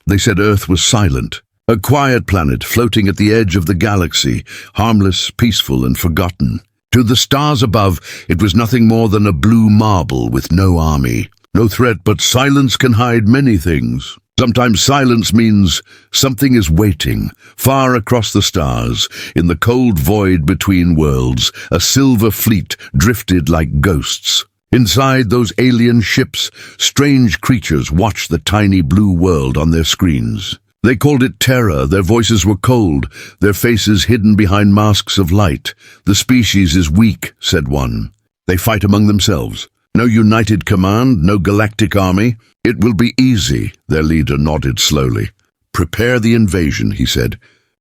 They said Earth was silent, a quiet planet floating at the edge of the galaxy, harmless, peaceful, and forgotten. To the stars above, it was nothing more than a blue marble with no army. No threat, but silence can hide many things. Sometimes silence means something is waiting, far across the stars, in the cold void between worlds. A silver fleet drifted like ghosts. Inside those alien ships, strange creatures watched the tiny blue world on their screens. They called it terror. Their voices were cold, their faces hidden behind masks of light. The species is weak, said one. They fight among themselves. No united command, no galactic army. It will be easy, their leader nodded slowly. Prepare the invasion, he said.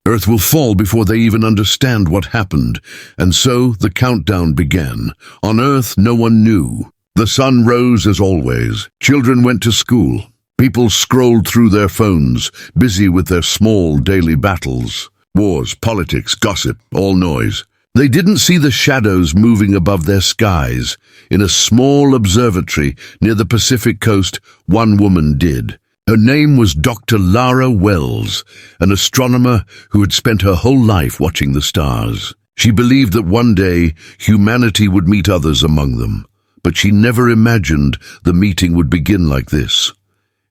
Earth will fall before they even understand what happened. And so the countdown began. On Earth, no one knew. The sun rose as always. Children went to school. People scrolled through their phones, busy with their small daily battles. Wars, politics, gossip, all noise. They didn't see the shadows moving above their skies. In a small observatory near the Pacific coast, one woman did. Her name was Dr. Lara Wells, an astronomer who had spent her whole life watching the stars. She believed that one day humanity would meet others among them, but she never imagined the meeting would begin like this.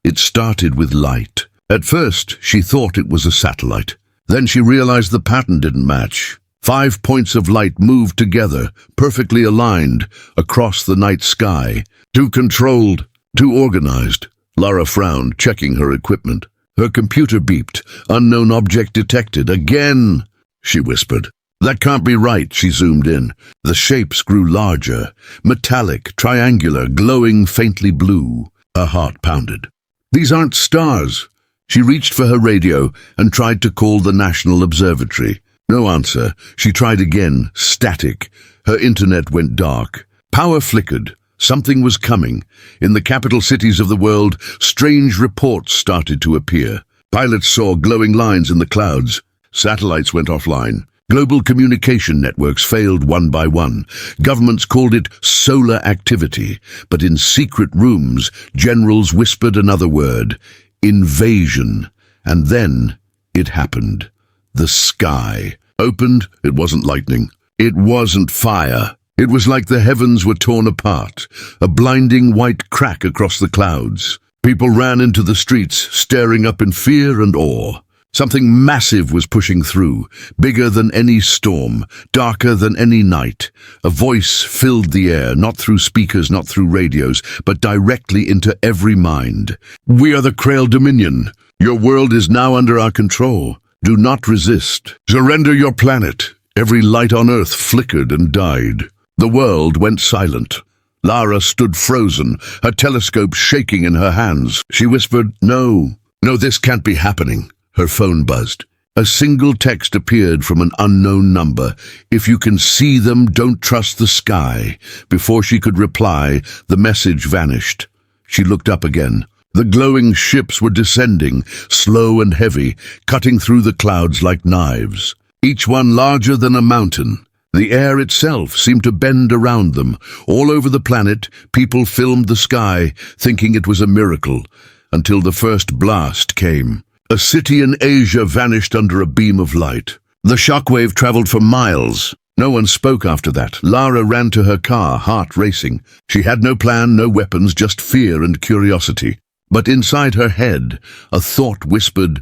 It started with light. At first, she thought it was a satellite. Then she realized the pattern didn't match. 5 points of light moved together, perfectly aligned, across the night sky. Too controlled, too organized. Lara frowned, checking her equipment. Her computer beeped. Unknown object detected. Again, she whispered. That can't be right, she zoomed in. The shapes grew larger, metallic, triangular, glowing faintly blue. Her heart pounded. These aren't stars. She reached for her radio and tried to call the National Observatory. No answer. She tried again. Static. Her internet went dark. Power flickered. Something was coming. In the capital cities of the world, strange reports started to appear. Pilots saw glowing lines in the clouds. Satellites went offline. Global communication networks failed one by one. Governments called it solar activity. But in secret rooms, generals whispered another word. Invasion. And then it happened. The sky opened. It wasn't lightning. It wasn't fire. It was like the heavens were torn apart, a blinding white crack across the clouds. People ran into the streets, staring up in fear and awe. Something massive was pushing through, bigger than any storm, darker than any night. A voice filled the air, not through speakers, not through radios, but directly into every mind. We are the Krail Dominion. Your world is now under our control. Do not resist. Surrender your planet. Every light on Earth flickered and died. The world went silent. Lara stood frozen, her telescope shaking in her hands. She whispered, "No, this can't be happening." Her phone buzzed. A single text appeared from an unknown number. "If you can see them, don't trust the sky." Before she could reply, the message vanished. She looked up again. The glowing ships were descending, slow and heavy, cutting through the clouds like knives. Each one larger than a mountain. The air itself seemed to bend around them. All over the planet, people filmed the sky, thinking it was a miracle, until the first blast came. A city in Asia vanished under a beam of light. The shockwave traveled for miles. No one spoke after that. Lara ran to her car, heart racing. She had no plan, no weapons, just fear and curiosity. But inside her head, a thought whispered,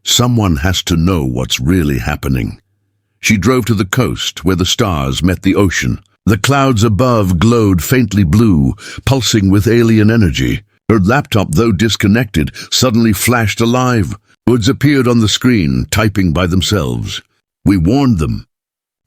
"Someone has to know what's really happening." She drove to the coast, where the stars met the ocean. The clouds above glowed faintly blue, pulsing with alien energy. Her laptop, though disconnected, suddenly flashed alive. Words appeared on the screen, typing by themselves. "We warned them."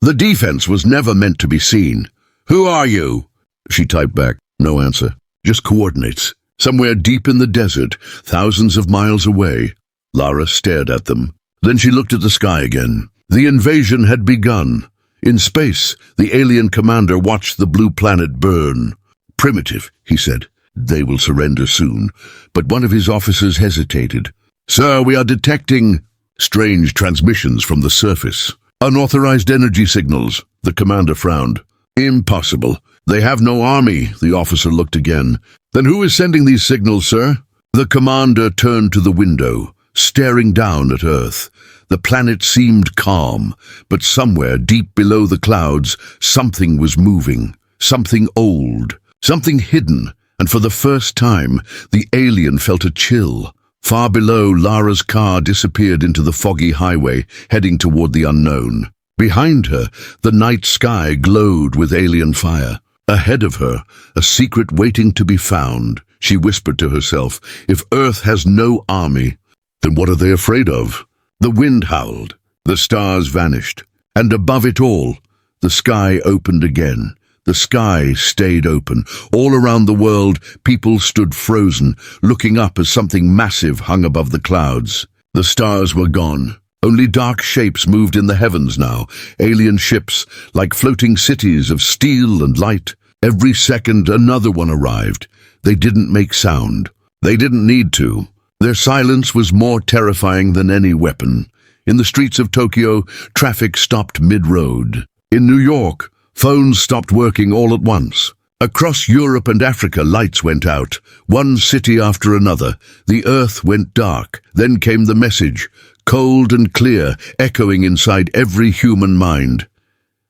The defense was never meant to be seen. "Who are you?" She typed back. No answer. Just coordinates. Somewhere deep in the desert, thousands of miles away. Lara stared at them. Then she looked at the sky again. The invasion had begun. In space, the alien commander watched the blue planet burn. "Primitive," he said. "They will surrender soon." But one of his officers hesitated. "Sir, we are detecting strange transmissions from the surface. Unauthorized energy signals." The commander frowned. "Impossible. They have no army." The officer looked again. "Then who is sending these signals, sir?" The commander turned to the window. staring down at Earth. The planet seemed calm, but somewhere deep below the clouds, something was moving. Something old, something hidden, and for the first time, the alien felt a chill. Far below, Lara's car disappeared into the foggy highway, heading toward the unknown. Behind her, the night sky glowed with alien fire. Ahead of her, a secret waiting to be found. She whispered to herself, if Earth has no army, then what are they afraid of? The wind howled, the stars vanished, and above it all, the sky opened again. The sky stayed open. All around the world, people stood frozen, looking up as something massive hung above the clouds. The stars were gone. Only dark shapes moved in the heavens now, alien ships, like floating cities of steel and light. Every second, another one arrived. They didn't make sound. They didn't need to. Their silence was more terrifying than any weapon. In the streets of Tokyo, traffic stopped mid-road. In New York, phones stopped working all at once. Across Europe and Africa, lights went out, one city after another. The earth went dark. Then came the message, cold and clear, echoing inside every human mind.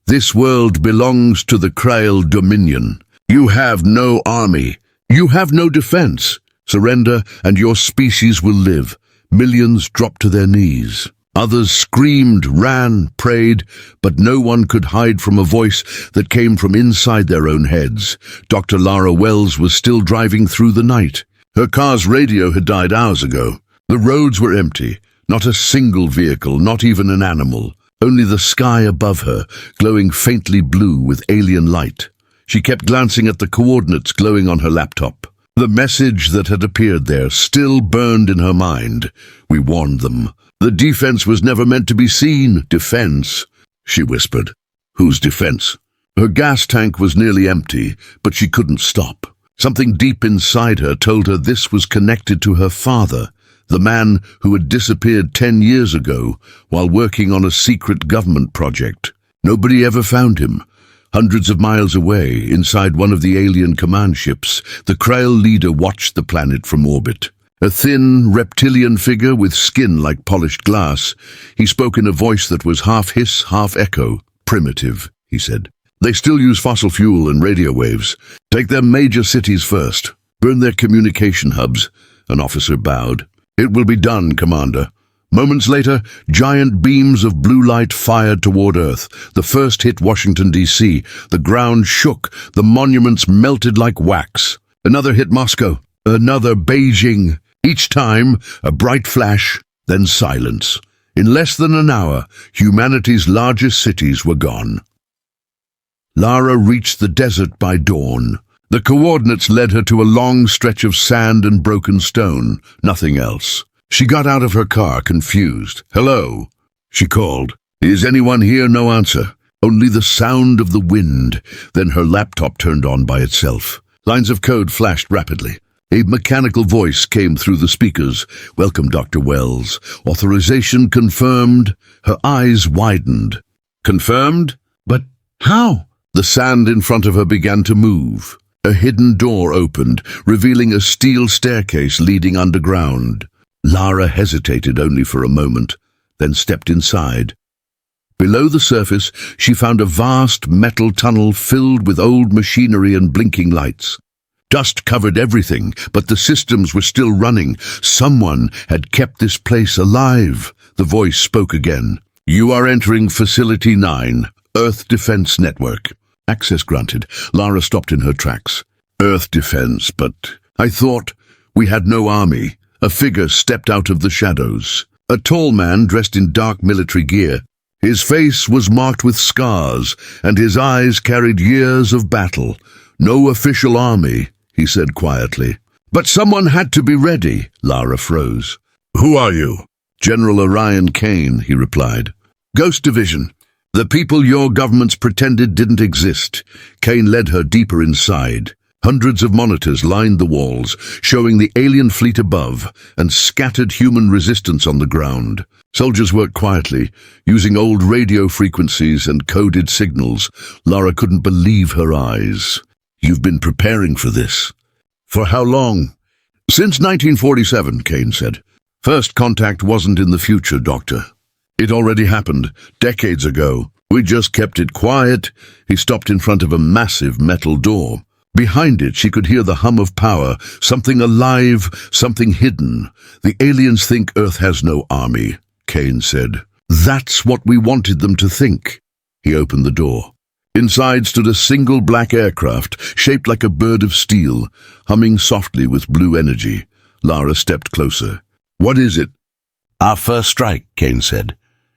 This world belongs to the Krail Dominion. You have no army. You have no defense. Surrender, and your species will live. Millions dropped to their knees. Others screamed, ran, prayed, but no one could hide from a voice that came from inside their own heads. Dr. Lara Wells was still driving through the night. Her car's radio had died hours ago. The roads were empty. Not a single vehicle, not even an animal. Only the sky above her, glowing faintly blue with alien light. She kept glancing at the coordinates glowing on her laptop. The message that had appeared there still burned in her mind. We warned them. The defense was never meant to be seen. Defense, she whispered. Whose defense? Her gas tank was nearly empty, but she couldn't stop. Something deep inside her told her this was connected to her father, the man who had disappeared 10 years ago while working on a secret government project. Nobody ever found him. Hundreds of miles away, inside one of the alien command ships, the Krail leader watched the planet from orbit. A thin, reptilian figure with skin like polished glass. He spoke in a voice that was half hiss, half echo. Primitive, he said. They still use fossil fuel and radio waves. Take their major cities first. Burn their communication hubs. An officer bowed. It will be done, Commander. Moments later, giant beams of blue light fired toward Earth. The first hit Washington, D.C. The ground shook. The monuments melted like wax. Another hit Moscow. Another Beijing. Each time, a bright flash, then silence. In less than an hour, humanity's largest cities were gone. Lara reached the desert by dawn. The coordinates led her to a long stretch of sand and broken stone. Nothing else. She got out of her car, confused. Hello, she called. Is anyone here? No answer. Only the sound of the wind. Then her laptop turned on by itself. Lines of code flashed rapidly. A mechanical voice came through the speakers. Welcome, Dr. Wells. Authorization confirmed. Her eyes widened. Confirmed? But how? The sand in front of her began to move. A hidden door opened, revealing a steel staircase leading underground. Lara hesitated only for a moment, then stepped inside. Below the surface, she found a vast metal tunnel filled with old machinery and blinking lights. Dust covered everything, but the systems were still running. Someone had kept this place alive. The voice spoke again. You are entering Facility 9, Earth Defense Network. Access granted. Lara stopped in her tracks. Earth Defense, but I thought we had no army. A figure stepped out of the shadows. A tall man dressed in dark military gear. His face was marked with scars, and his eyes carried years of battle. No official army, he said quietly. But someone had to be ready. Lara froze. Who are you? General Orion Kane, he replied. Ghost Division. The people your governments pretended didn't exist. Kane led her deeper inside. Hundreds of monitors lined the walls, showing the alien fleet above and scattered human resistance on the ground. Soldiers worked quietly, using old radio frequencies and coded signals. Lara couldn't believe her eyes. You've been preparing for this. For how long? Since 1947, Kane said. First contact wasn't in the future, Doctor. It already happened, decades ago. We just kept it quiet. He stopped in front of a massive metal door. Behind it, she could hear the hum of power, something alive, something hidden. The aliens think Earth has no army, Kane said. That's what we wanted them to think. He opened the door. Inside stood a single black aircraft, shaped like a bird of steel, humming softly with blue energy. Lara stepped closer. What is it? Our first strike, Kane said.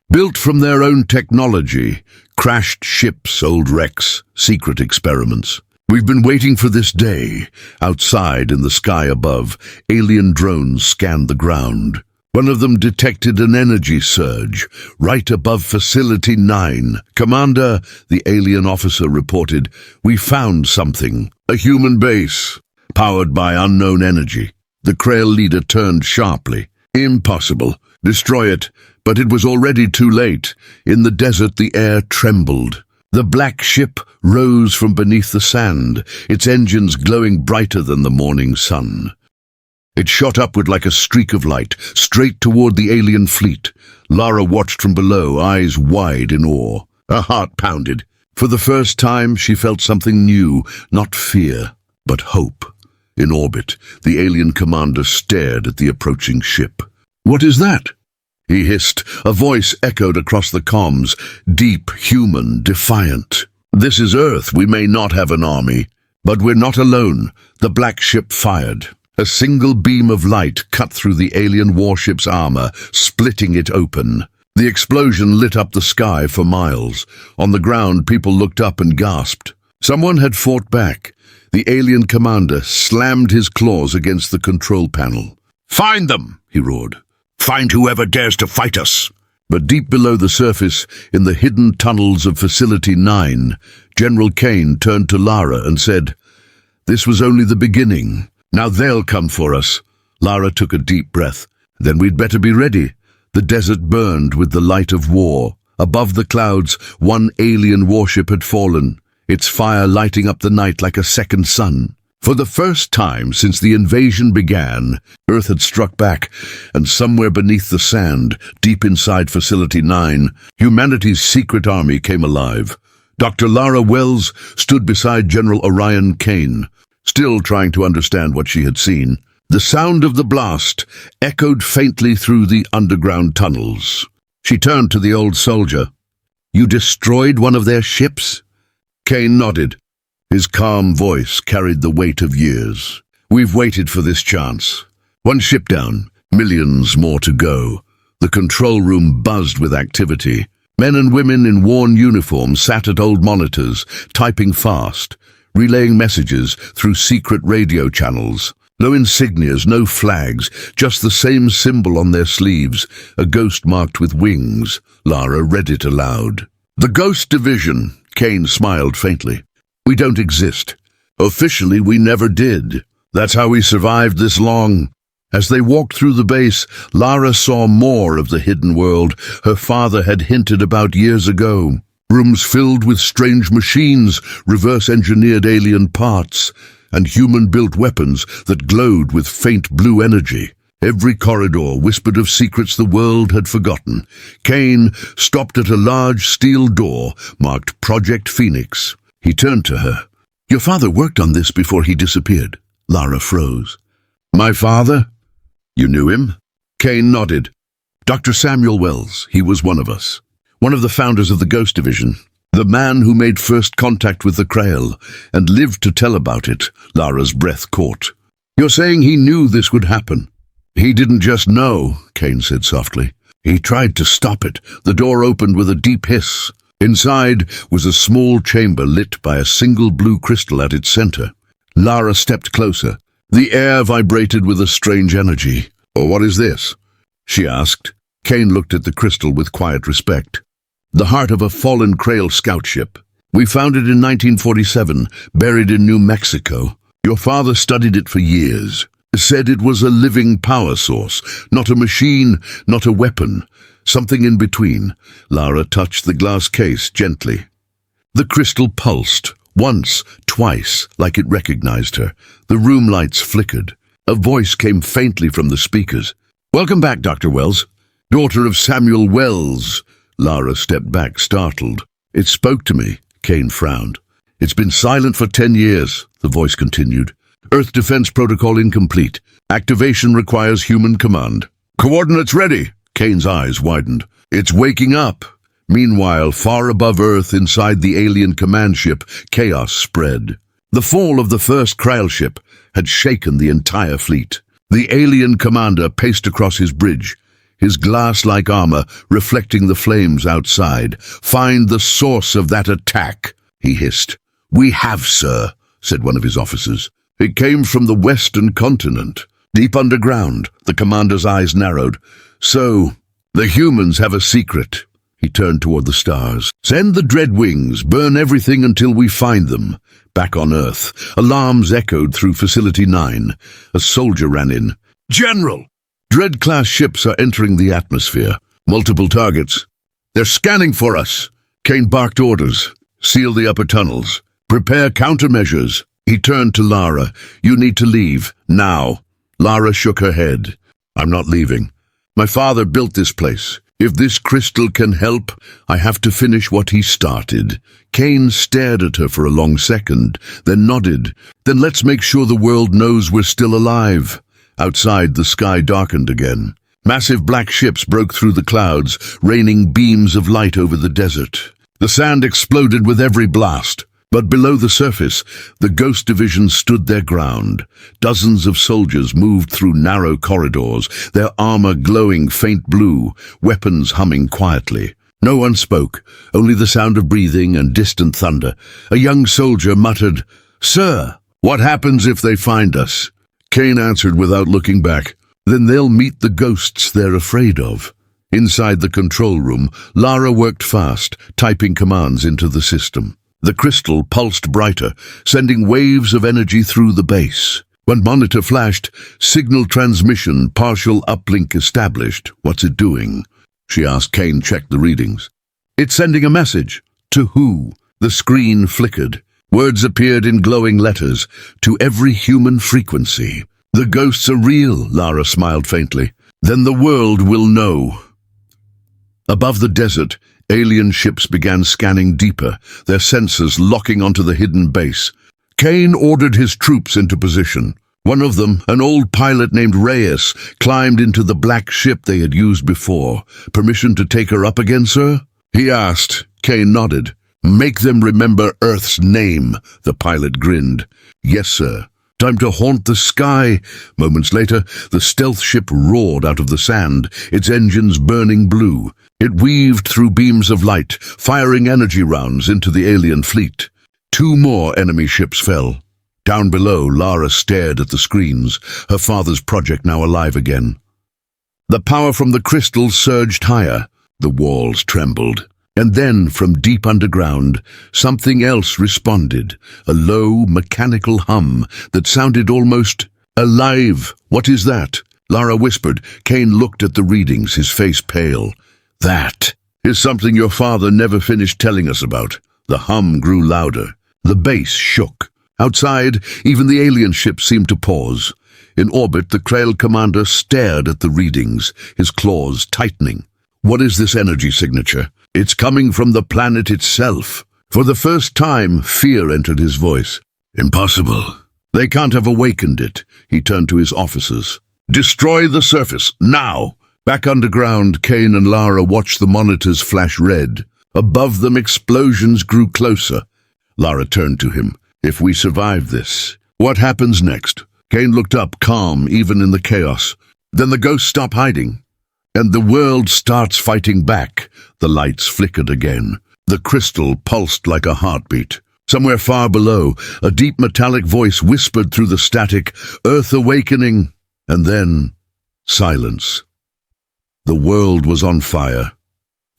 Built from their own technology, crashed ships, old wrecks, secret experiments. We've been waiting for this day. Outside, in the sky above, alien drones scanned the ground. One of them detected an energy surge right above Facility 9. Commander, the alien officer reported, we found something. A human base, powered by unknown energy. The Krail leader turned sharply. Impossible. Destroy it. But it was already too late. In the desert, the air trembled. The black ship rose from beneath the sand, its engines glowing brighter than the morning sun. It shot upward like a streak of light, straight toward the alien fleet. Lara watched from below, eyes wide in awe. Her heart pounded. For the first time, she felt something new, not fear, but hope. In orbit, the alien commander stared at the approaching ship. What is that? He hissed. A voice echoed across the comms, deep, human, defiant. This is Earth. We may not have an army, but we're not alone. The black ship fired. A single beam of light cut through the alien warship's armor, splitting it open. The explosion lit up the sky for miles. On the ground, people looked up and gasped. Someone had fought back. The alien commander slammed his claws against the control panel. Find them, he roared. Find whoever dares to fight us. But deep below the surface, in the hidden tunnels of Facility 9, General Kane turned to Lara and said, This was only the beginning. Now they'll come for us. Lara took a deep breath. Then we'd better be ready. The desert burned with the light of war. Above the clouds, one alien warship had fallen, its fire lighting up the night like a second sun. For the first time since the invasion began, Earth had struck back, and somewhere beneath the sand, deep inside Facility 9, humanity's secret army came alive. Dr. Lara Wells stood beside General Orion Kane, still trying to understand what she had seen. The sound of the blast echoed faintly through the underground tunnels. She turned to the old soldier. You destroyed one of their ships? Kane nodded. His calm voice carried the weight of years. We've waited for this chance. One ship down, millions more to go. The control room buzzed with activity. Men and women in worn uniforms sat at old monitors, typing fast, relaying messages through secret radio channels. No insignias, no flags, just the same symbol on their sleeves, a ghost marked with wings. Lara read it aloud. The Ghost Division, Kane smiled faintly. We don't exist. Officially, we never did. That's how we survived this long. As they walked through the base, Lara saw more of the hidden world her father had hinted about years ago. Rooms filled with strange machines, reverse-engineered alien parts, and human-built weapons that glowed with faint blue energy. Every corridor whispered of secrets the world had forgotten. Kane stopped at a large steel door marked Project Phoenix. He turned to her. Your father worked on this before he disappeared. Lara froze. My father? You knew him? Kane nodded. Dr. Samuel Wells, he was one of us. One of the founders of the Ghost Division. The man who made first contact with the Krail and lived to tell about it. Lara's breath caught. You're saying he knew this would happen? He didn't just know, Kane said softly. He tried to stop it. The door opened with a deep hiss. Inside was a small chamber lit by a single blue crystal at its center. Lara stepped closer. The air vibrated with a strange energy. What is this? She asked. Kane looked at the crystal with quiet respect. The heart of a fallen Krail scout ship. We found it in 1947, buried in New Mexico. Your father studied it for years. Said it was a living power source, not a machine, not a weapon. Something in between. Lara touched the glass case gently. The crystal pulsed, once, twice, like it recognized her. The room lights flickered. A voice came faintly from the speakers. Welcome back, Dr. Wells. Daughter of Samuel Wells. Lara stepped back, startled. It spoke to me. Kane frowned. It's been silent for 10 years, the voice continued. Earth defense protocol incomplete. Activation requires human command. Coordinates ready. Kane's eyes widened. It's waking up. Meanwhile, far above Earth, inside the alien command ship, chaos spread. The fall of the first Kryl ship had shaken the entire fleet. The alien commander paced across his bridge, his glass-like armor reflecting the flames outside. Find the source of that attack, he hissed. We have, sir, said one of his officers. It came from the western continent. Deep underground, the commander's eyes narrowed. So, the humans have a secret. He turned toward the stars. Send the Dreadwings, burn everything until we find them. Back on Earth, alarms echoed through Facility 9. A soldier ran in. General! Dread-class ships are entering the atmosphere. Multiple targets. They're scanning for us. Kane barked orders. Seal the upper tunnels. Prepare countermeasures. He turned to Lara. You need to leave. Now. Lara shook her head. I'm not leaving. My father built this place. If this crystal can help, I have to finish what he started. Kane stared at her for a long second, then nodded. Then let's make sure the world knows we're still alive. Outside, the sky darkened again. Massive black ships broke through the clouds, raining beams of light over the desert. The sand exploded with every blast. But below the surface, the Ghost Division stood their ground. Dozens of soldiers moved through narrow corridors, their armor glowing faint blue, weapons humming quietly. No one spoke, only the sound of breathing and distant thunder. A young soldier muttered, Sir, what happens if they find us? Kane answered without looking back. Then they'll meet the ghosts they're afraid of. Inside the control room, Lara worked fast, typing commands into the system. The crystal pulsed brighter, sending waves of energy through the base. When monitor flashed, signal transmission, partial uplink established. What's it doing? She asked. Kane checked the readings. It's sending a message. To who? The screen flickered. Words appeared in glowing letters. To every human frequency. The ghosts are real, Lara smiled faintly. Then the world will know. Above the desert, alien ships began scanning deeper, their sensors locking onto the hidden base. Kane ordered his troops into position. One of them, an old pilot named Reyes, climbed into the black ship they had used before. Permission to take her up again, sir? He asked. Kane nodded. Make them remember Earth's name, the pilot grinned. Yes, sir. Time to haunt the sky. Moments later, the stealth ship roared out of the sand, its engines burning blue. It weaved through beams of light, firing energy rounds into the alien fleet. 2 more enemy ships fell. Down below, Lara stared at the screens, her father's project now alive again. The power from the crystal surged higher. The walls trembled. And then, from deep underground, something else responded, a low, mechanical hum that sounded almost alive. What is that? Lara whispered. Kane looked at the readings, his face pale. That is something your father never finished telling us about. The hum grew louder. The base shook. Outside, even the alien ship seemed to pause. In orbit, the Kryl commander stared at the readings, his claws tightening. What is this energy signature? It's coming from the planet itself. For the first time, fear entered his voice. Impossible. They can't have awakened it. He turned to his officers. Destroy the surface, now! Back underground, Kane and Lara watched the monitors flash red. Above them, explosions grew closer. Lara turned to him. If we survive this, what happens next? Kane looked up, calm, even in the chaos. Then the ghosts stop hiding. And the world starts fighting back. The lights flickered again. The crystal pulsed like a heartbeat. Somewhere far below, a deep metallic voice whispered through the static, Earth awakening, and then silence. The world was on fire.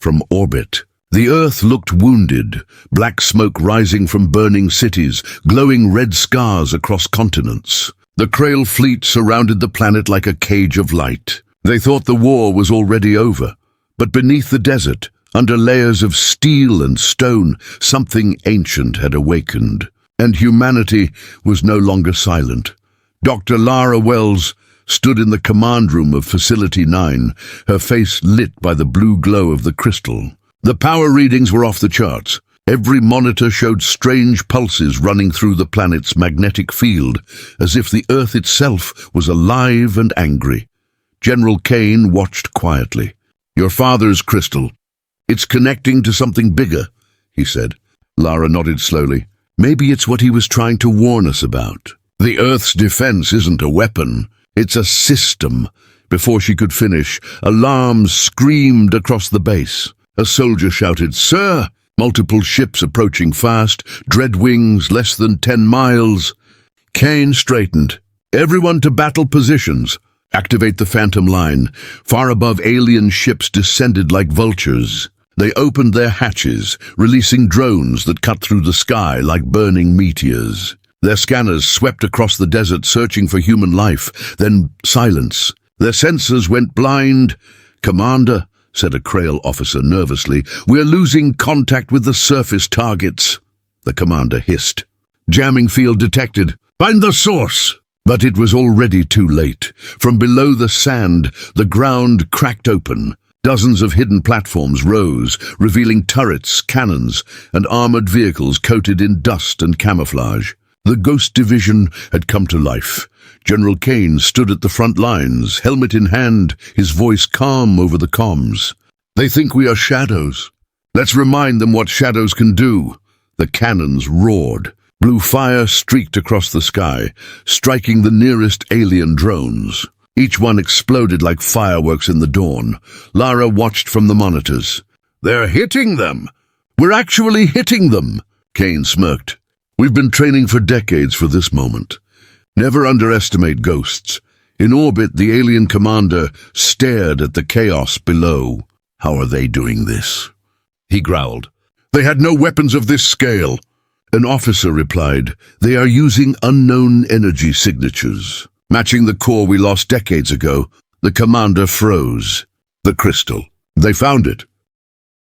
From orbit, the Earth looked wounded, black smoke rising from burning cities, glowing red scars across continents. The Kryl fleet surrounded the planet like a cage of light. They thought the war was already over, but beneath the desert, under layers of steel and stone, something ancient had awakened, and humanity was no longer silent. Dr. Lara Wells, stood in the command room of Facility 9, her face lit by the blue glow of the crystal. The power readings were off the charts. Every monitor showed strange pulses running through the planet's magnetic field, as if the Earth itself was alive and angry. General Kane watched quietly. "Your father's crystal. It's connecting to something bigger," he said. Lara nodded slowly. "Maybe it's what he was trying to warn us about. The Earth's defense isn't a weapon. It's a system." Before she could finish, alarms screamed across the base. A soldier shouted, "Sir!" Multiple ships approaching fast, dread wings less than 10 miles. Kane straightened. "Everyone to battle positions. Activate the Phantom Line." Far above, alien ships descended like vultures. They opened their hatches, releasing drones that cut through the sky like burning meteors. Their scanners swept across the desert searching for human life, then silence. Their sensors went blind. "Commander," said a Krail officer nervously, "we're losing contact with the surface targets." The commander hissed. "Jamming field detected. Find the source!" But it was already too late. From below the sand, the ground cracked open. Dozens of hidden platforms rose, revealing turrets, cannons, and armored vehicles coated in dust and camouflage. The Ghost Division had come to life. General Kane stood at the front lines, helmet in hand, his voice calm over the comms. "They think we are shadows. Let's remind them what shadows can do." The cannons roared. Blue fire streaked across the sky, striking the nearest alien drones. Each one exploded like fireworks in the dawn. Lara watched from the monitors. "They're hitting them! We're actually hitting them!" Kane smirked. "We've been training for decades for this moment. Never underestimate ghosts." In orbit, the alien commander stared at the chaos below. "How are they doing this?" he growled. "They had no weapons of this scale." An officer replied, "They are using unknown energy signatures, matching the core we lost decades ago." The commander froze. "The crystal. They found it."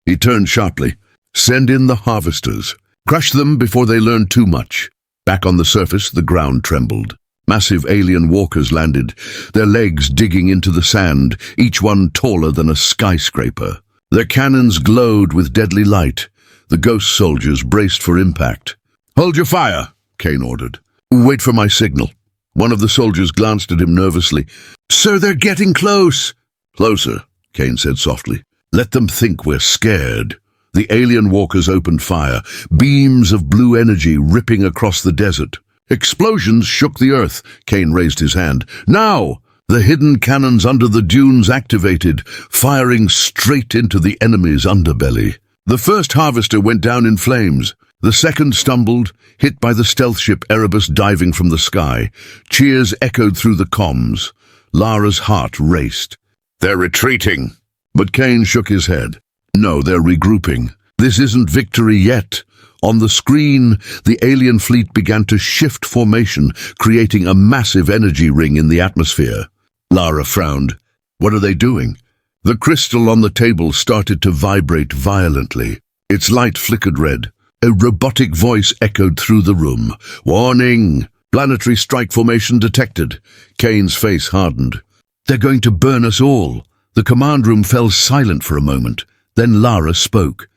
He turned sharply. "Send in the harvesters. Crush them before they learn too much." Back on the surface, the ground trembled. Massive alien walkers landed, their legs digging into the sand, each one taller than a skyscraper. Their cannons glowed with deadly light. The ghost soldiers braced for impact. "Hold your fire," Kane ordered. "Wait for my signal." One of the soldiers glanced at him nervously. "Sir, they're getting close." "Closer," Kane said softly. "Let them think we're scared." The alien walkers opened fire, beams of blue energy ripping across the desert. Explosions shook the earth. Kane raised his hand. "Now!" The hidden cannons under the dunes activated, firing straight into the enemy's underbelly. The first harvester went down in flames. The second stumbled, hit by the stealth ship Erebus diving from the sky. Cheers echoed through the comms. Lara's heart raced. "They're retreating." But Kane shook his head. "No, they're regrouping. This isn't victory yet." On the screen, the alien fleet began to shift formation, creating a massive energy ring in the atmosphere. Lara frowned. "What are they doing?" The crystal on the table started to vibrate violently. Its light flickered red. A robotic voice echoed through the room. "Warning! Planetary strike formation detected." Kane's face hardened. "They're going to burn us all." The command room fell silent for a moment. Then Lara spoke.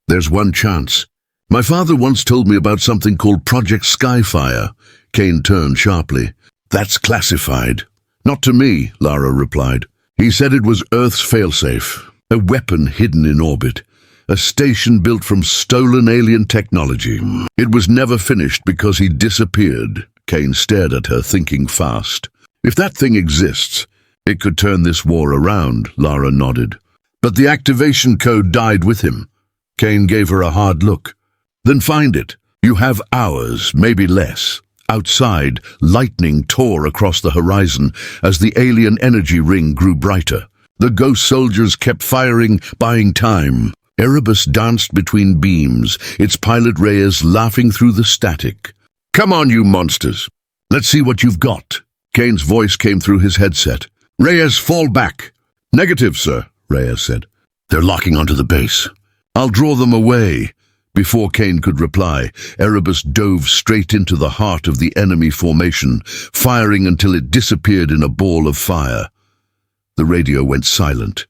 "There's one chance. My father once told me about something called Project Sci-Fi." Kane turned sharply. "That's classified." "Not to me," Lara replied. "He said it was Earth's failsafe, a weapon hidden in orbit, a station built from stolen alien technology. It was never finished because he disappeared." Kane stared at her, thinking fast. "If that thing exists, it could turn this war around," Lara nodded. "But the activation code died with him." Kane gave her a hard look. "Then find it. You have hours, maybe less." Outside, lightning tore across the horizon as the alien energy ring grew brighter. The ghost soldiers kept firing, buying time. Erebus danced between beams, its pilot Reyes laughing through the static. "Come on, you monsters. Let's see what you've got." Kane's voice came through his headset. "Reyes, fall back." "Negative, sir," Reyes said. "They're locking onto the base. I'll draw them away." Before Kane could reply, Erebus dove straight into the heart of the enemy formation, firing until it disappeared in a ball of fire. The radio went silent.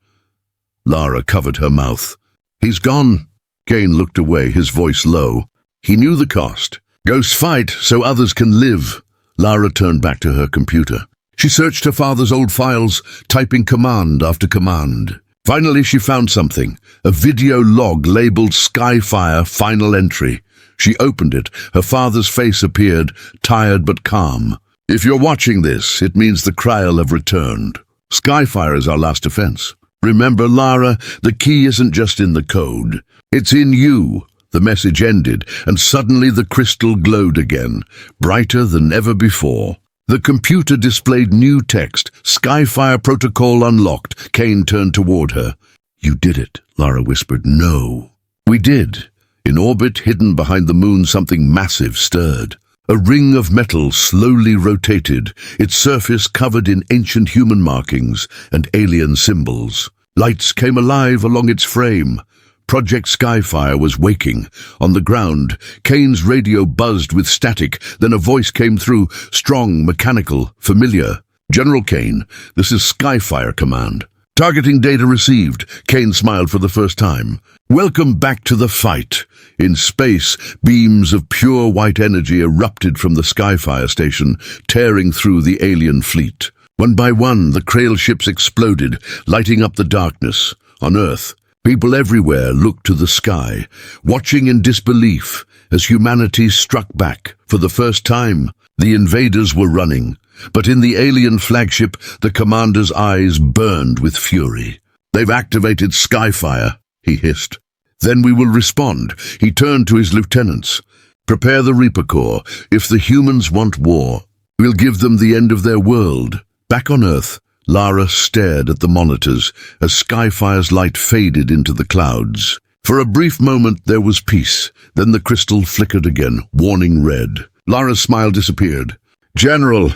Lara covered her mouth. "He's gone." Kane looked away, his voice low. He knew the cost. "Ghosts fight so others can live." Lara turned back to her computer. She searched her father's old files, typing command after command. Finally, she found something, a video log labeled Sci-Fi Final Entry. She opened it. Her father's face appeared, tired but calm. "If you're watching this, it means the Kryll have returned. Sci-Fi is our last defense. Remember, Lara, the key isn't just in the code. It's in you." The message ended, and suddenly the crystal glowed again, brighter than ever before. The computer displayed new text, Sci-Fi protocol unlocked. Kane turned toward her. "You did it," Lara whispered. "No." "We did." In orbit, hidden behind the moon, something massive stirred. A ring of metal slowly rotated, its surface covered in ancient human markings and alien symbols. Lights came alive along its frame. Project Sci-Fi was waking. On the ground, Kane's radio buzzed with static, then a voice came through, strong, mechanical, familiar. "General Kane, this is Sci-Fi Command. Targeting data received." Kane smiled for the first time. "Welcome back to the fight." In space, beams of pure white energy erupted from the Sci-Fi station, tearing through the alien fleet. One by one, the Kryll ships exploded, lighting up the darkness. On Earth, people everywhere looked to the sky, watching in disbelief as humanity struck back. For the first time, the invaders were running, but in the alien flagship, the commander's eyes burned with fury. "They've activated Sci-Fi," he hissed. "Then we will respond." He turned to his lieutenants. "Prepare the Reaper Corps. If the humans want war, we'll give them the end of their world." Back on Earth, Lara stared at the monitors as Sci-Fi's light faded into the clouds. For a brief moment there was peace, then the crystal flickered again, warning red. Lara's smile disappeared. "General,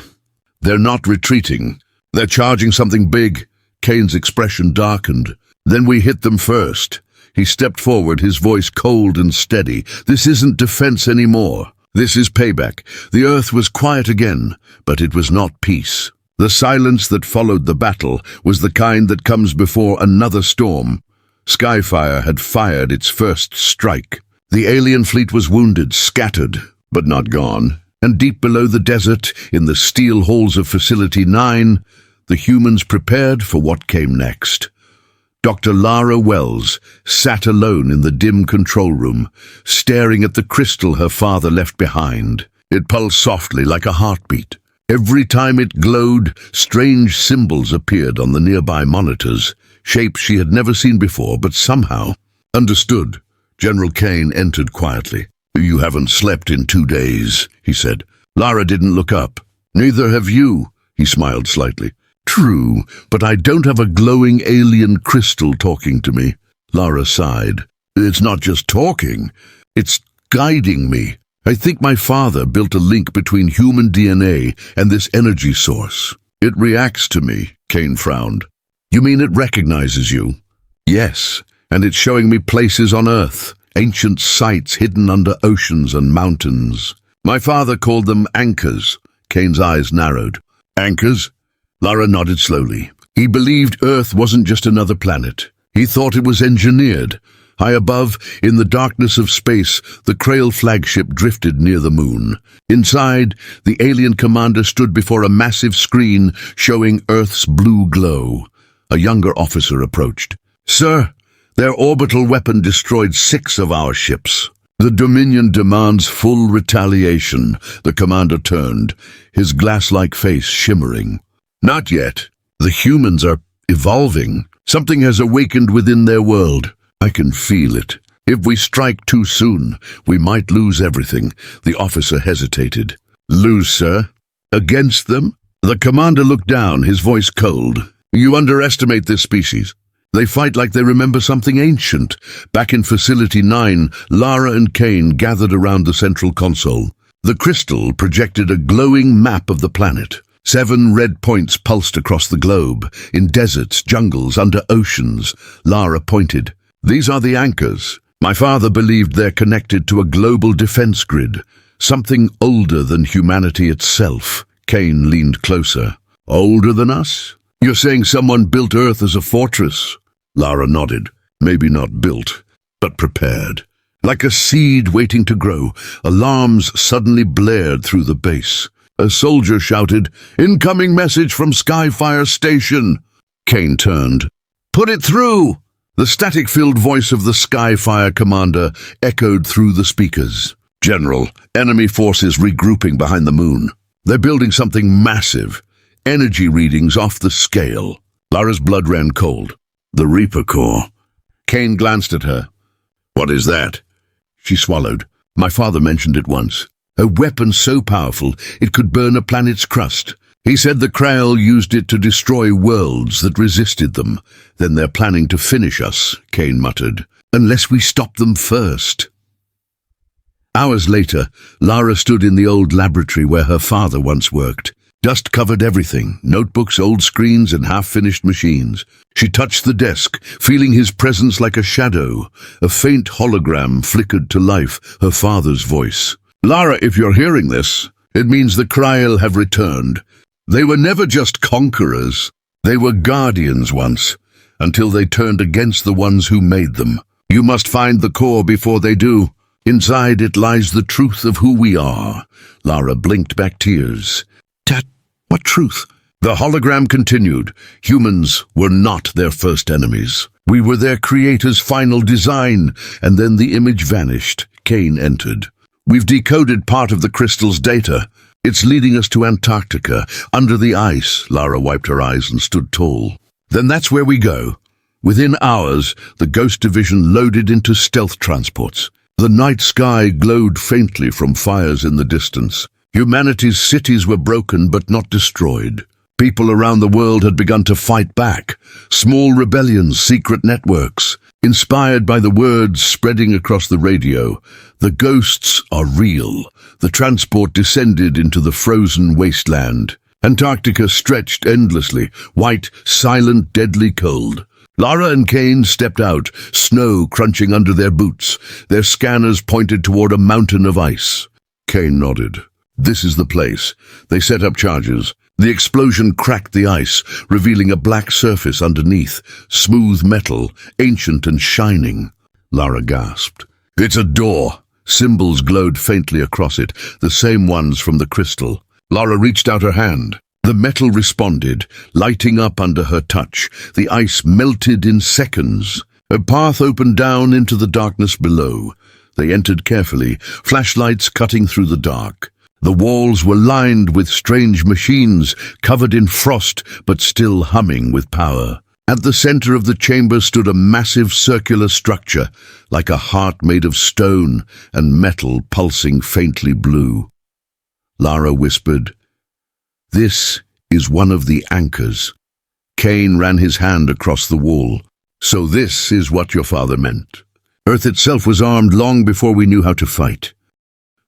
they're not retreating. They're charging something big." Kane's expression darkened. "Then we hit them first." He stepped forward, his voice cold and steady. "This isn't defense anymore. This is payback." The Earth was quiet again, but it was not peace. The silence that followed the battle was the kind that comes before another storm. Sci-Fi had fired its first strike. The alien fleet was wounded, scattered, but not gone. And deep below the desert, in the steel halls of Facility 9, the humans prepared for what came next. Dr. Lara Wells sat alone in the dim control room, staring at the crystal her father left behind. It pulsed softly like a heartbeat. Every time it glowed, strange symbols appeared on the nearby monitors, shapes she had never seen before, but somehow understood. General Kane entered quietly. "You haven't slept in 2 days," he said. Lara didn't look up. "Neither have you," he smiled slightly. "True, but I don't have a glowing alien crystal talking to me." Lara sighed. "It's not just talking, it's guiding me. I think my father built a link between human DNA and this energy source. It reacts to me," Kane frowned. "You mean it recognizes you?" "Yes, and it's showing me places on Earth, ancient sites hidden under oceans and mountains. My father called them anchors." Kane's eyes narrowed. "Anchors?" Lara nodded slowly. "He believed Earth wasn't just another planet. He thought it was engineered. High above, in the darkness of space, the Kryll flagship drifted near the moon. Inside, the alien commander stood before a massive screen showing Earth's blue glow. A younger officer approached. "Sir, their orbital weapon destroyed 6 of our ships. The Dominion demands full retaliation." The commander turned, his glass-like face shimmering. "Not yet. The humans are evolving. Something has awakened within their world. I can feel it. If we strike too soon, we might lose everything." The officer hesitated. "Lose, sir? Against them?" The commander looked down, his voice cold. "You underestimate this species. They fight like they remember something ancient." Back in Facility 9, Lara and Kane gathered around the central console. The crystal projected a glowing map of the planet. 7 red points pulsed across the globe, in deserts, jungles, under oceans. Lara pointed. "These are the anchors. My father believed they're connected to a global defense grid, something older than humanity itself. Kane leaned closer. Older than us? You're saying someone built Earth as a fortress? Lara nodded. Maybe not built, but prepared. Like a seed waiting to grow, alarms suddenly blared through the base. A soldier shouted, "Incoming message from Sci-Fi station!" Kane turned. "Put it through!" The static-filled voice of the Sci-Fi commander echoed through the speakers. "General, enemy forces regrouping behind the moon. They're building something massive. Energy readings off the scale." Lara's blood ran cold. "The Reaper Core." Kane glanced at her. "What is that?" She swallowed. "My father mentioned it once. A weapon so powerful it could burn a planet's crust. He said the Krael used it to destroy worlds that resisted them. Then they're planning to finish us," Kane muttered, "unless we stop them first." Hours later, Lara stood in the old laboratory where her father once worked. Dust covered everything, notebooks, old screens, and half-finished machines. She touched the desk, feeling his presence like a shadow. A faint hologram flickered to life, her father's voice. "Lara, if you're hearing this, it means the Krael have returned. They were never just conquerors. They were guardians once, until they turned against the ones who made them. You must find the core before they do. Inside it lies the truth of who we are." Lara blinked back tears. "Dad, what truth?" The hologram continued. "Humans were not their first enemies. We were their creator's final design." And then the image vanished. Kane entered. "We've decoded part of the crystal's data. It's leading us to Antarctica, under the ice." Lara wiped her eyes and stood tall. "Then that's where we go." Within hours, the Ghost Division loaded into stealth transports. The night sky glowed faintly from fires in the distance. Humanity's cities were broken but not destroyed. People around the world had begun to fight back. Small rebellions, secret networks. Inspired by the words spreading across the radio, "The ghosts are real." The transport descended into the frozen wasteland. Antarctica stretched endlessly, white, silent, deadly cold. Lara and Kane stepped out, snow crunching under their boots. Their scanners pointed toward a mountain of ice. Kane nodded. "This is the place." They set up charges. The explosion cracked the ice, revealing a black surface underneath, smooth metal, ancient and shining. Lara gasped. "It's a door." Symbols glowed faintly across it, the same ones from the crystal. Lara reached out her hand. The metal responded, lighting up under her touch. The ice melted in seconds. A path opened down into the darkness below. They entered carefully, flashlights cutting through the dark. The walls were lined with strange machines, covered in frost but still humming with power. At the center of the chamber stood a massive circular structure, like a heart made of stone and metal pulsing faintly blue. Lara whispered, "This is one of the anchors." Kane ran his hand across the wall. "So this is what your father meant. Earth itself was armed long before we knew how to fight."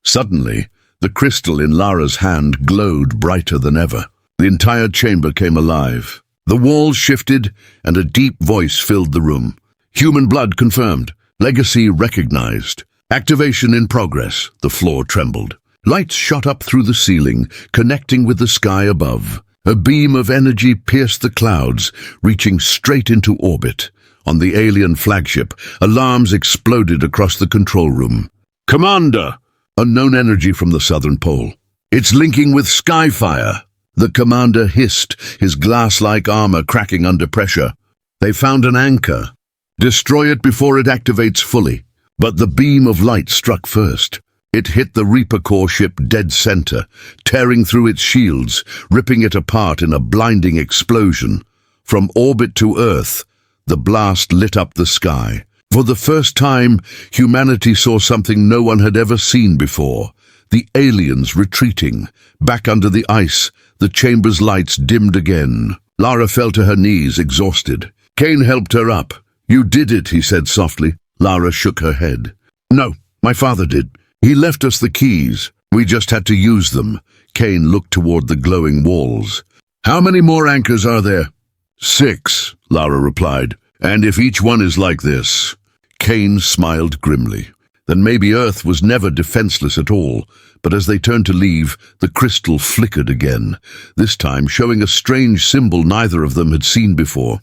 Suddenly, the crystal in Lara's hand glowed brighter than ever. The entire chamber came alive. The walls shifted, and a deep voice filled the room. "Human blood confirmed. Legacy recognized. Activation in progress." The floor trembled. Lights shot up through the ceiling, connecting with the sky above. A beam of energy pierced the clouds, reaching straight into orbit. On the alien flagship, alarms exploded across the control room. "Commander!" Unknown energy from the southern pole. "It's linking with Skyfire." The commander hissed, his glass-like armor cracking under pressure. "They found an anchor. Destroy it before it activates fully." But the beam of light struck first. It hit the Reaper Core ship dead center, tearing through its shields, ripping it apart in a blinding explosion. From orbit to Earth, the blast lit up the sky. For the first time, humanity saw something no one had ever seen before. The aliens retreating. Back under the ice, the chamber's lights dimmed again. Lara fell to her knees, exhausted. Kane helped her up. "You did it," he said softly. Lara shook her head. "No, my father did. He left us the keys. We just had to use them." Kane looked toward the glowing walls. "How many more anchors are there?" 6, Lara replied. "And if each one is like this..." Kane smiled grimly. Then maybe Earth was never defenseless at all, but as they turned to leave, the crystal flickered again, this time showing a strange symbol neither of them had seen before.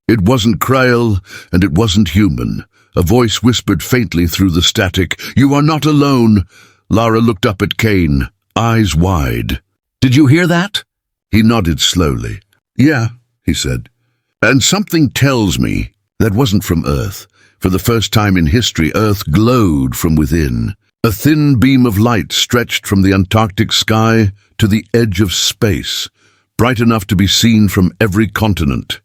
It wasn't Krail, and it wasn't human. A voice whispered faintly through the static, "You are not alone." Lara looked up at Kane, eyes wide. "Did you hear that?" He nodded slowly. "Yeah," he said. "And something tells me that wasn't from Earth. For the first time in history, Earth glowed from within. A thin beam of light stretched from the Antarctic sky to the edge of space, bright enough to be seen from every continent.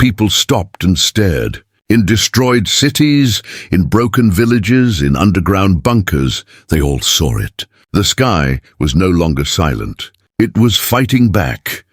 People stopped and stared. In destroyed cities, in broken villages, in underground bunkers, they all saw it. The sky was no longer silent. It was fighting back.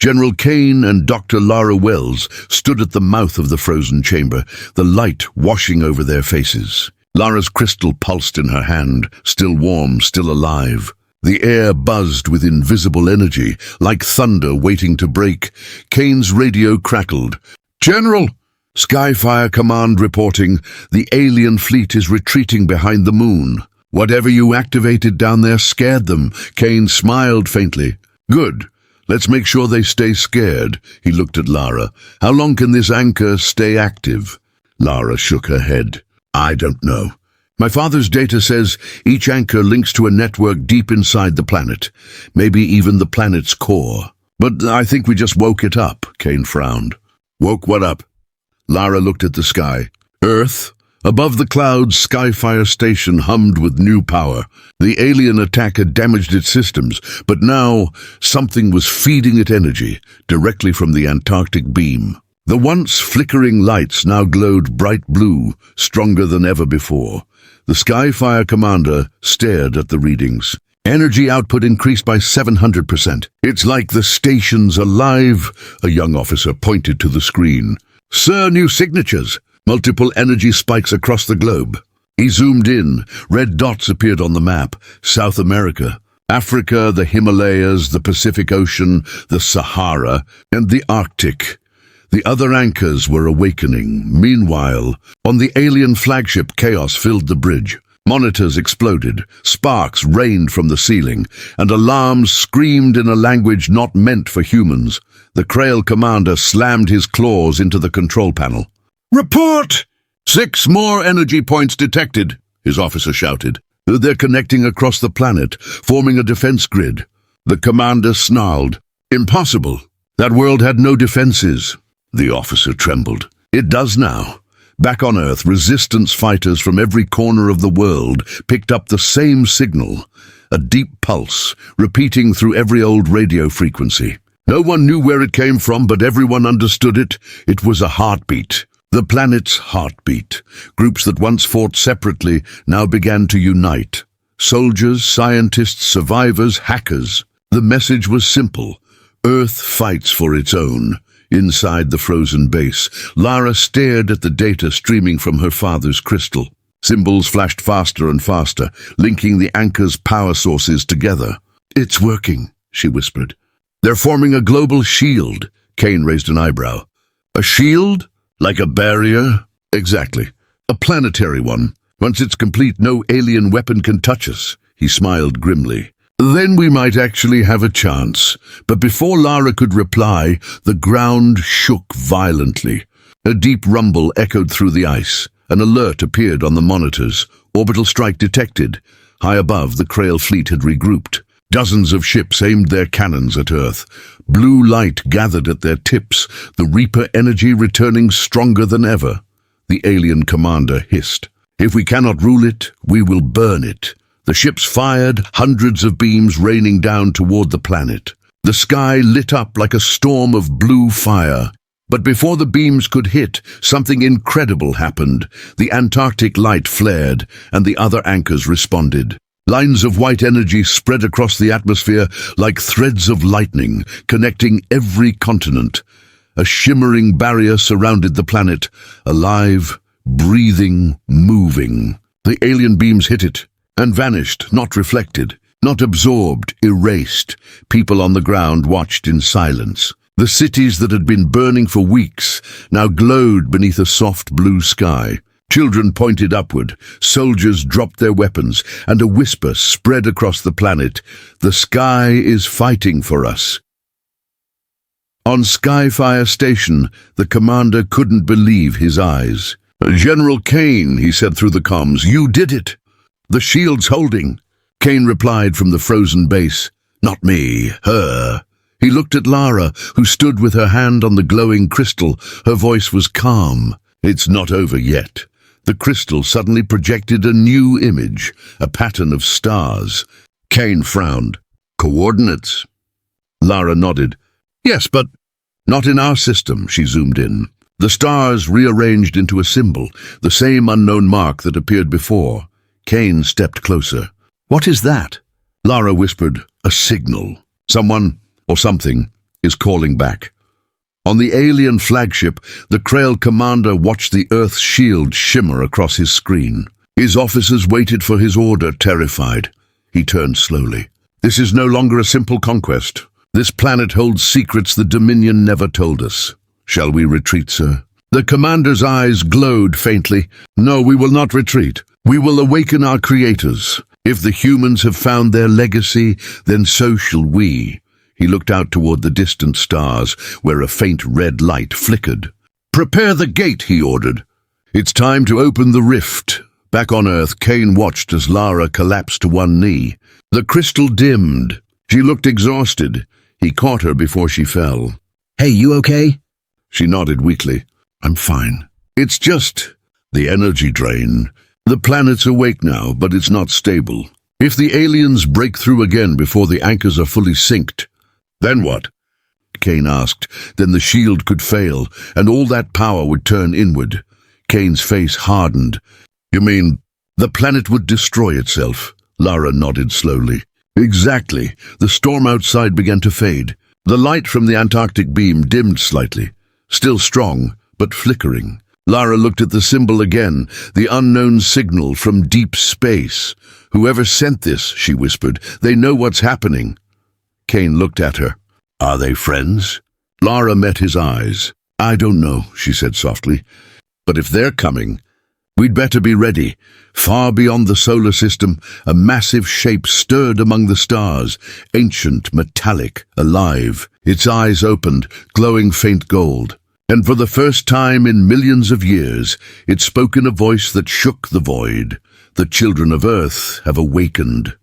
General Kane and Dr. Lara Wells stood at the mouth of the frozen chamber, the light washing over their faces. Lara's crystal pulsed in her hand, still warm, still alive. The air buzzed with invisible energy, like thunder waiting to break. Kane's radio crackled. "General!" Sci-Fi Command reporting, "The alien fleet is retreating behind the moon. Whatever you activated down there scared them." Kane smiled faintly. "Good. Let's make sure they stay scared." He looked at Lara. "How long can this anchor stay active?" Lara shook her head. "I don't know. My father's data says each anchor links to a network deep inside the planet, maybe even the planet's core. But I think we just woke it up," Kane frowned. "Woke what up?" Lara looked at the sky. "Earth." Above the clouds, Skyfire Station hummed with new power. The alien attack had damaged its systems, but now something was feeding it energy, directly from the Antarctic beam. The once flickering lights now glowed bright blue, stronger than ever before. The Skyfire commander stared at the readings. Energy output increased by 700%. "It's like the station's alive," a young officer pointed to the screen. "Sir, new signatures. Multiple energy spikes across the globe." He zoomed in. Red dots appeared on the map. South America, Africa, the Himalayas, the Pacific Ocean, the Sahara, and the Arctic. The other anchors were awakening. Meanwhile, on the alien flagship, chaos filled the bridge. Monitors exploded, sparks rained from the ceiling, and alarms screamed in a language not meant for humans. The Krail commander slammed his claws into the control panel. "Report! 6 more energy points detected," his officer shouted. "They're connecting across the planet, forming a defense grid." The commander snarled. "Impossible. That world had no defenses." The officer trembled. "It does now." Back on Earth, resistance fighters from every corner of the world picked up the same signal, a deep pulse, repeating through every old radio frequency. No one knew where it came from, but everyone understood it. It was a heartbeat. The planet's heartbeat. Groups that once fought separately now began to unite. Soldiers, scientists, survivors, hackers. The message was simple. Earth fights for its own. Inside the frozen base, Lara stared at the data streaming from her father's crystal. Symbols flashed faster and faster, linking the anchor's power sources together. "It's working," she whispered. "They're forming a global shield." Kane raised an eyebrow. "A shield? Like a barrier?" "Exactly. A planetary one. Once it's complete, no alien weapon can touch us." He smiled grimly. "Then we might actually have a chance." But before Lara could reply, the ground shook violently. A deep rumble echoed through the ice. An alert appeared on the monitors. Orbital strike detected. High above, the Krail fleet had regrouped. Dozens of ships aimed their cannons at Earth. Blue light gathered at their tips, the Reaper energy returning stronger than ever. The alien commander hissed. "If we cannot rule it, we will burn it." The ships fired, hundreds of beams raining down toward the planet. The sky lit up like a storm of blue fire. But before the beams could hit, something incredible happened. The Antarctic light flared, and the other anchors responded. Lines of white energy spread across the atmosphere like threads of lightning, connecting every continent. A shimmering barrier surrounded the planet, alive, breathing, moving. The alien beams hit it, and vanished, not reflected, not absorbed, erased. People on the ground watched in silence. The cities that had been burning for weeks now glowed beneath a soft blue sky. Children pointed upward, soldiers dropped their weapons, and a whisper spread across the planet. The sky is fighting for us. On Sci-Fi station, the commander couldn't believe his eyes. "General Kane," he said through the comms, "you did it. The shield's holding." Kane replied from the frozen base, "Not me, her." He looked at Lara, who stood with her hand on the glowing crystal. Her voice was calm. "It's not over yet." The crystal suddenly projected a new image, a pattern of stars. Kane frowned. "Coordinates?" Lara nodded. "Yes, but not in our system," she zoomed in. The stars rearranged into a symbol, the same unknown mark that appeared before. Kane stepped closer. "What is that?" Lara whispered, "A signal. Someone, or something, is calling back." On the alien flagship, the Krail commander watched the Earth's shield shimmer across his screen. His officers waited for his order, terrified. He turned slowly. "This is no longer a simple conquest. This planet holds secrets the Dominion never told us. Shall we retreat, sir?" The commander's eyes glowed faintly. "No, we will not retreat. We will awaken our creators. If the humans have found their legacy, then so shall we." He looked out toward the distant stars, where a faint red light flickered. "Prepare the gate," he ordered. "It's time to open the rift." Back on Earth, Kane watched as Lara collapsed to one knee. The crystal dimmed. She looked exhausted. He caught her before she fell. "Hey, you okay?" She nodded weakly. "I'm fine. It's just the energy drain. The planet's awake now, but it's not stable. If the aliens break through again before the anchors are fully synced, then what?" Kane asked. "Then the shield could fail, and all that power would turn inward." Kane's face hardened. "You mean the planet would destroy itself?" Lara nodded slowly. "Exactly." The storm outside began to fade. The light from the Antarctic beam dimmed slightly. Still strong, but flickering. Lara looked at the symbol again, the unknown signal from deep space. "Whoever sent this," she whispered, "they know what's happening." Kane looked at her. "Are they friends?" Lara met his eyes. "I don't know," she said softly. "But if they're coming, we'd better be ready." Far beyond the solar system, a massive shape stirred among the stars, ancient, metallic, alive. Its eyes opened, glowing faint gold. And for the first time in millions of years, it spoke in a voice that shook the void. "The children of Earth have awakened."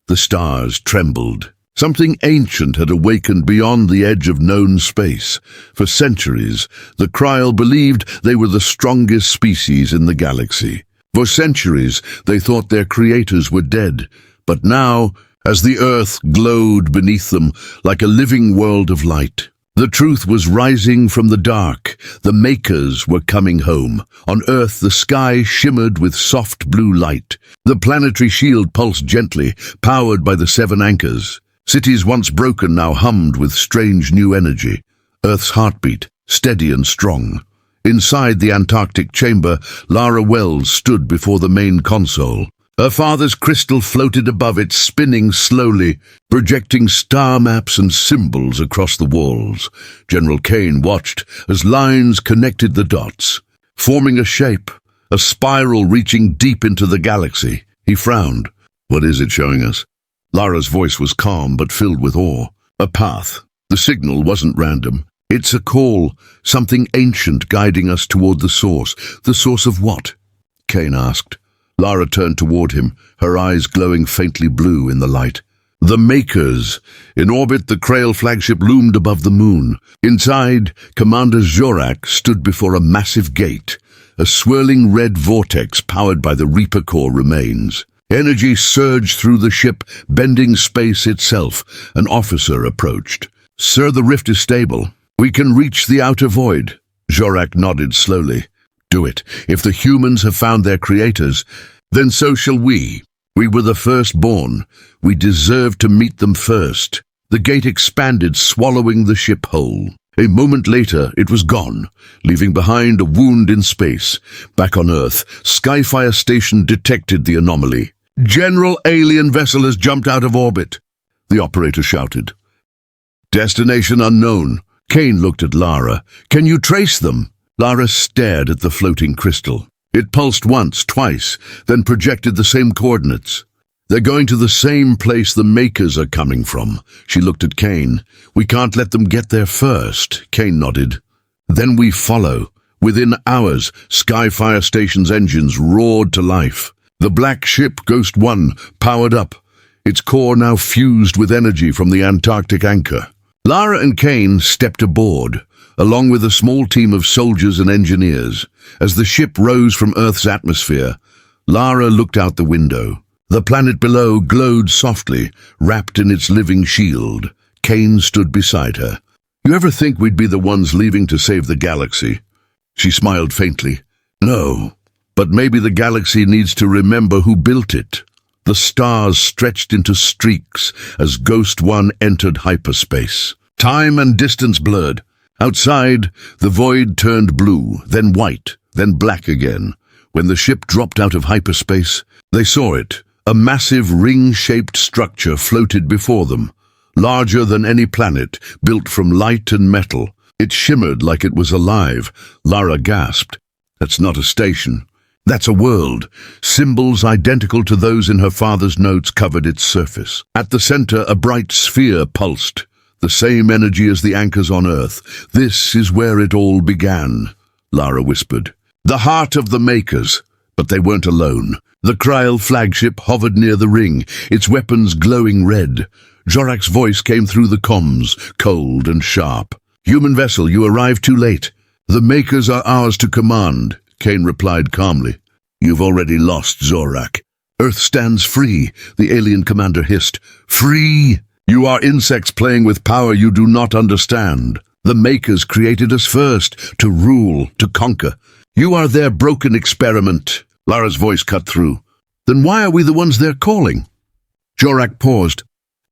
The stars trembled. Something ancient had awakened beyond the edge of known space. For centuries, the Krail believed they were the strongest species in the galaxy. For centuries, they thought their creators were dead. But now, as the Earth glowed beneath them like a living world of light, the truth was rising from the dark. The Makers were coming home. On Earth, the sky shimmered with soft blue light. The planetary shield pulsed gently, powered by the 7 anchors. Cities once broken now hummed with strange new energy. Earth's heartbeat, steady and strong. Inside the Antarctic chamber, Lara Wells stood before the main console. Her father's crystal floated above it, spinning slowly, projecting star maps and symbols across the walls. General Kane watched as lines connected the dots, forming a shape, a spiral reaching deep into the galaxy. He frowned. "What is it showing us?" Lara's voice was calm but filled with awe. "A path. The signal wasn't random. It's a call, something ancient guiding us toward the source." "The source of what?" Kane asked. Lara turned toward him, her eyes glowing faintly blue in the light. "The Makers." In orbit, the Krail flagship loomed above the moon. Inside, Commander Zorak stood before a massive gate. A swirling red vortex powered by the Reaper Core remains. Energy surged through the ship, bending space itself. An officer approached. "Sir, the rift is stable. We can reach the outer void." Zorak nodded slowly. "Do it. If the humans have found their creators, then so shall we. We were the firstborn. We deserve to meet them first." The gate expanded, swallowing the ship whole. A moment later, it was gone, leaving behind a wound in space. Back on Earth, Sci-Fi station detected the anomaly. "General, alien vessel has jumped out of orbit," the operator shouted. "Destination unknown. Kane looked at Lara. "Can you trace them?" Lara stared at the floating crystal. It pulsed once, twice, then projected the same coordinates. "They're going to the same place the Makers are coming from." She looked at Kane. "We can't let them get there first." Kane nodded. "Then we follow." Within hours, Sci-Fi station's engines roared to life. The black ship, Ghost 1, powered up, its core now fused with energy from the Antarctic anchor. Lara and Kane stepped aboard, along with a small team of soldiers and engineers. As the ship rose from Earth's atmosphere, Lara looked out the window. The planet below glowed softly, wrapped in its living shield. Kane stood beside her. "You ever think we'd be the ones leaving to save the galaxy?" She smiled faintly. "No, but maybe the galaxy needs to remember who built it." The stars stretched into streaks as Ghost 1 entered hyperspace. Time and distance blurred. Outside, the void turned blue, then white, then black again. When the ship dropped out of hyperspace, they saw it. A massive ring-shaped structure floated before them, larger than any planet, built from light and metal. It shimmered like it was alive. Lara gasped. "That's not a station. That's a world." Symbols identical to those in her father's notes covered its surface. At the center, a bright sphere pulsed, the same energy as the anchors on Earth. "This is where it all began," Lara whispered. "The heart of the Makers." But they weren't alone. The Kryl flagship hovered near the ring, its weapons glowing red. Jorak's voice came through the comms, cold and sharp. "Human vessel, you arrived too late. The Makers are ours to command," Kane replied calmly. "You've already lost, Zorak." "Earth stands free," the alien commander hissed. "Free? You are insects playing with power you do not understand. The Makers created us first, to rule, to conquer. You are their broken experiment." Lara's voice cut through. "Then why are we the ones they're calling?" Jorak paused.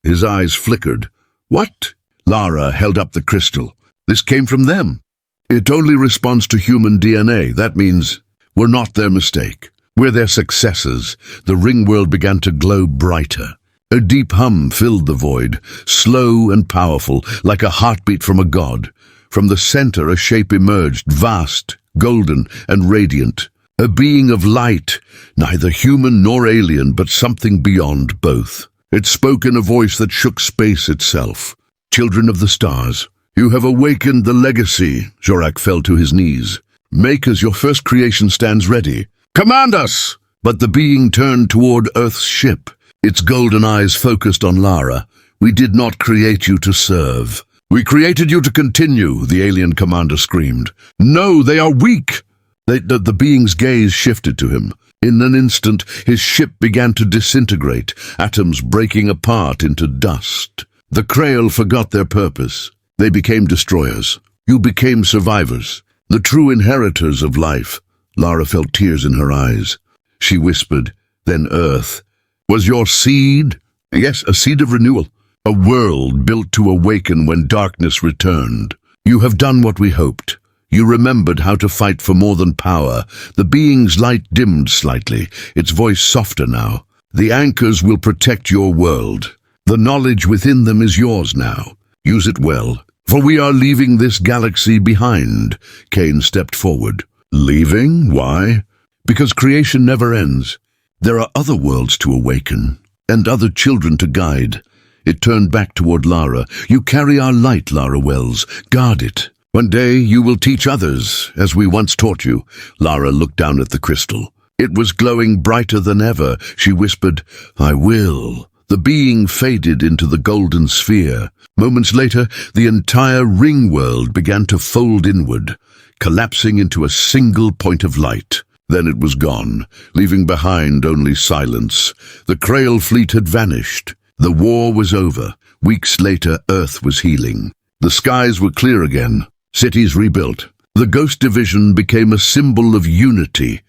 His eyes flickered. "What?" Lara held up the crystal. "This came from them. It only responds to human DNA. That means we're not their mistake. We're their successors." The ring world began to glow brighter. A deep hum filled the void, slow and powerful, like a heartbeat from a god. From the center, a shape emerged, vast, golden, and radiant. A being of light, neither human nor alien, but something beyond both. It spoke in a voice that shook space itself. "Children of the stars, you have awakened the legacy." Jorak fell to his knees. "Makers, your first creation stands ready. Command us!" But the being turned toward Earth's ship, its golden eyes focused on Lara. "We did not create you to serve. We created you to continue," the alien commander screamed. "No, they are weak!" The being's gaze shifted to him. In an instant, his ship began to disintegrate, atoms breaking apart into dust. The Kryl forgot their purpose. They became destroyers. You became survivors, the true inheritors of life. Lara felt tears in her eyes. She whispered, "Then Earth was your seed?" "Yes, a seed of renewal. A world built to awaken when darkness returned. You have done what we hoped. You remembered how to fight for more than power." The being's light dimmed slightly, its voice softer now. "The anchors will protect your world. The knowledge within them is yours now. Use it well, for we are leaving this galaxy behind." Kane stepped forward. "Leaving? Why?" "Because creation never ends. There are other worlds to awaken, and other children to guide." It turned back toward Lara. "You carry our light, Lara Wells. Guard it. One day you will teach others, as we once taught you." Lara looked down at the crystal. It was glowing brighter than ever. She whispered, "I will." The being faded into the golden sphere. Moments later, the entire ring world began to fold inward, collapsing into a single point of light. Then it was gone, leaving behind only silence. The Kryl fleet had vanished. The war was over. Weeks later, Earth was healing. The skies were clear again. Cities rebuilt. The Ghost Division became a symbol of unity,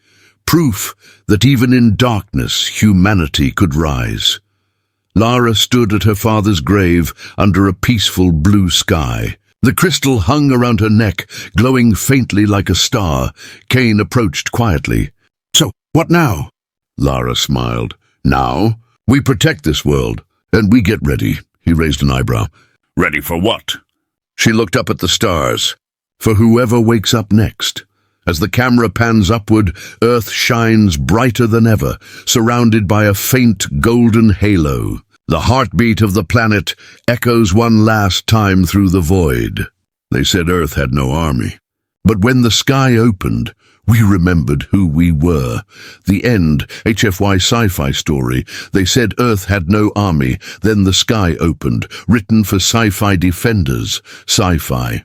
proof that even in darkness humanity could rise. Lara stood at her father's grave under a peaceful blue sky. The crystal hung around her neck, glowing faintly like a star. Kane approached quietly. "So, what now?" Lara smiled. "Now, we protect this world, and we get ready." He raised an eyebrow. "Ready for what?" She looked up at the stars, for whoever wakes up next. As the camera pans upward, Earth shines brighter than ever, surrounded by a faint golden halo. The heartbeat of the planet echoes one last time through the void. They said Earth had no army. But when the sky opened, we remembered who we were. The end, HFY Sci-Fi story. They said Earth had no army, then the sky opened. Written for Sci-Fi defenders. Sci-Fi.